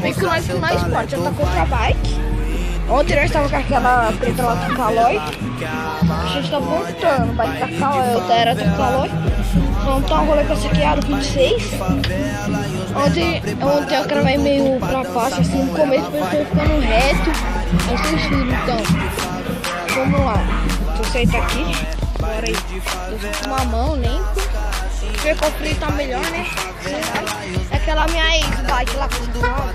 Vem com nós no esporte, já tá contra a bike. Ontem nós estávamos com aquela preta lá do Calói. A gente tá voltando, bike da Calói, outra era do Calói. Vamos dar um rolê com essa aqui, aro 26. Ontem eu gravei meio pra baixo, assim, no começo, porque eu tô ficando reto. Eu estou escuro, então. Vamos lá. Deixa eu sentar aqui. Bora aí. Eu tô com uma mão limpa. Ver qual freio tá melhor, né? É aquela minha ex-bike lá com o nome.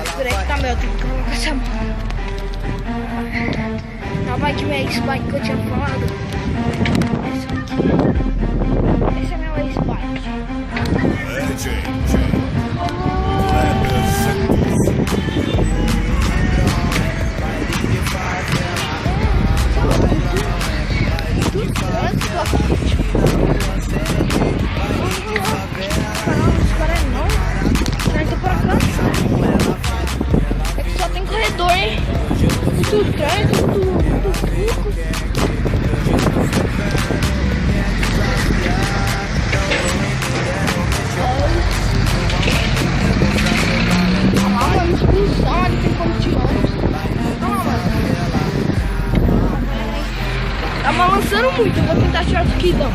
Espera aí que tá melhor, eu tenho que colocar essa mão. A bike, minha ex-bike que eu tinha falado. Essa aqui. Essa é a minha ex-bike. É que só tem corredor, hein? Muito trânsito, muito fluxo. Olha lá, mano, expulsão, ali tem como tirar. Olha lá, mano. Tá balançando muito, eu vou tentar tirar isso aqui, então.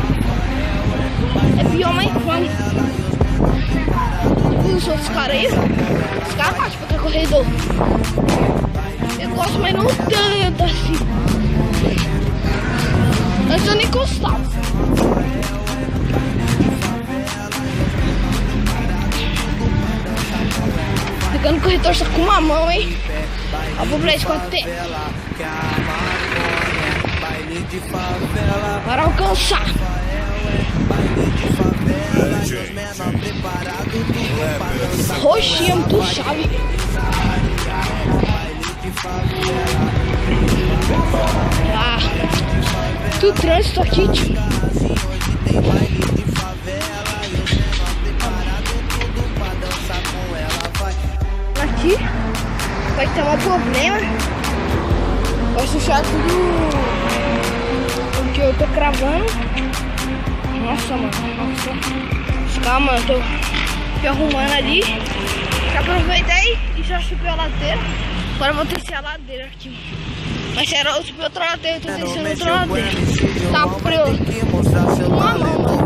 É pior, mas quando? Os outros caras aí, os caras batem pra corredor. Eu gosto, mas não tanto assim. Antes eu nem encostava. Pegando o corredor só com uma mão, hein? Ó, vou pra isso quanto tempo. Para alcançar. Roxinha, muito chave. Ah, do trânsito aqui, tio. Aqui vai ter um problema. Vai sujar tudo o que eu tô cravando. Nossa, mano, nossa. Calma, eu tô me arrumando ali. Já aproveitei e já subi a ladeira. Agora eu vou descer a ladeira aqui. Mas era eu subi outra ladeira, eu tô descendo outra ladeira. Tá frio. Uma mão, mano.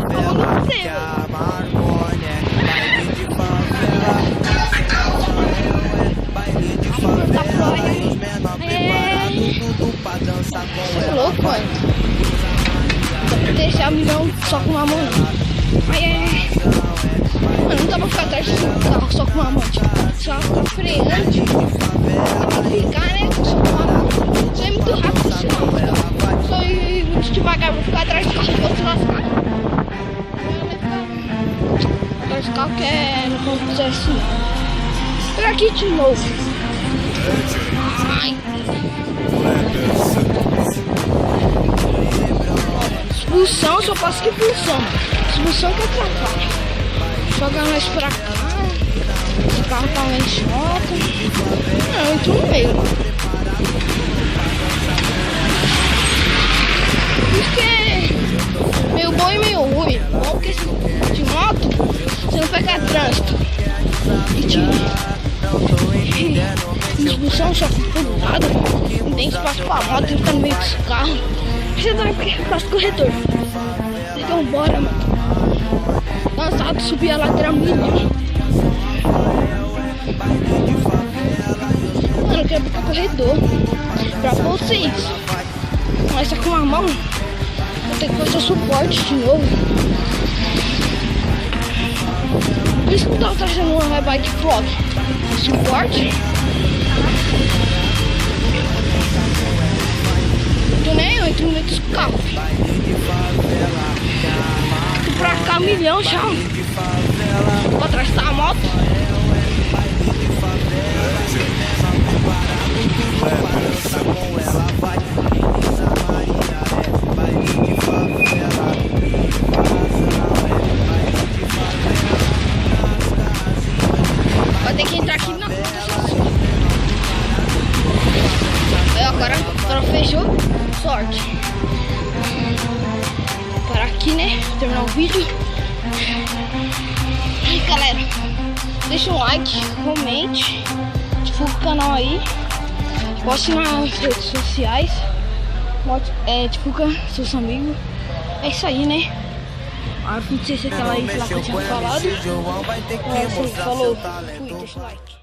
A mão não tem. Tá frio. Você é louco, mano. Deixar o milhão só com uma mão. Ai, ai, ai. Mano, não dá pra ficar atrás do carro só com uma mão. Só ficar freando. Tem que ficar, né? Só com uma mão. Isso é muito rápido, senão. Só ir muito devagar. Vou ficar atrás do carro e vou se lascar. Atrás do carro que é no ponto de assim. Por aqui de novo. Ai. Expulsão, só passo que expulsão. Expulsão que atrapalha. Joga nós pra cá. O carro tá lá em choque. Não, eu entro no meio. Isso que é meio bom e meio ruim. Bom porque de moto você não pega trânsito. E de expulsão só fica do lado. Não tem espaço pra moto, ele tá no meio dos carros. Você tá aqui por causa do corredor. Então bora, mano. Cansado de subir a ladeira milhão. Mano, eu quero ir pro corredor. Pra vocês. Mas só com uma mão. Vou ter que fazer suporte de novo. Por isso que eu tava trazendo uma bike flop. Suporte. Eu entro no meio dos carros. Tô pra cá milhão já. Vou atrás da moto. Vai ter que entrar aqui na conta. Agora fechou. Sorte. Para aqui, né? terminar o vídeo. E galera, deixa um like, comente, divulga o canal aí, poste nas redes sociais, divulga seus amigos. É isso aí, né? Não sei se é aquela aí lá que eu tinha falado. Falou, fui, deixa o like.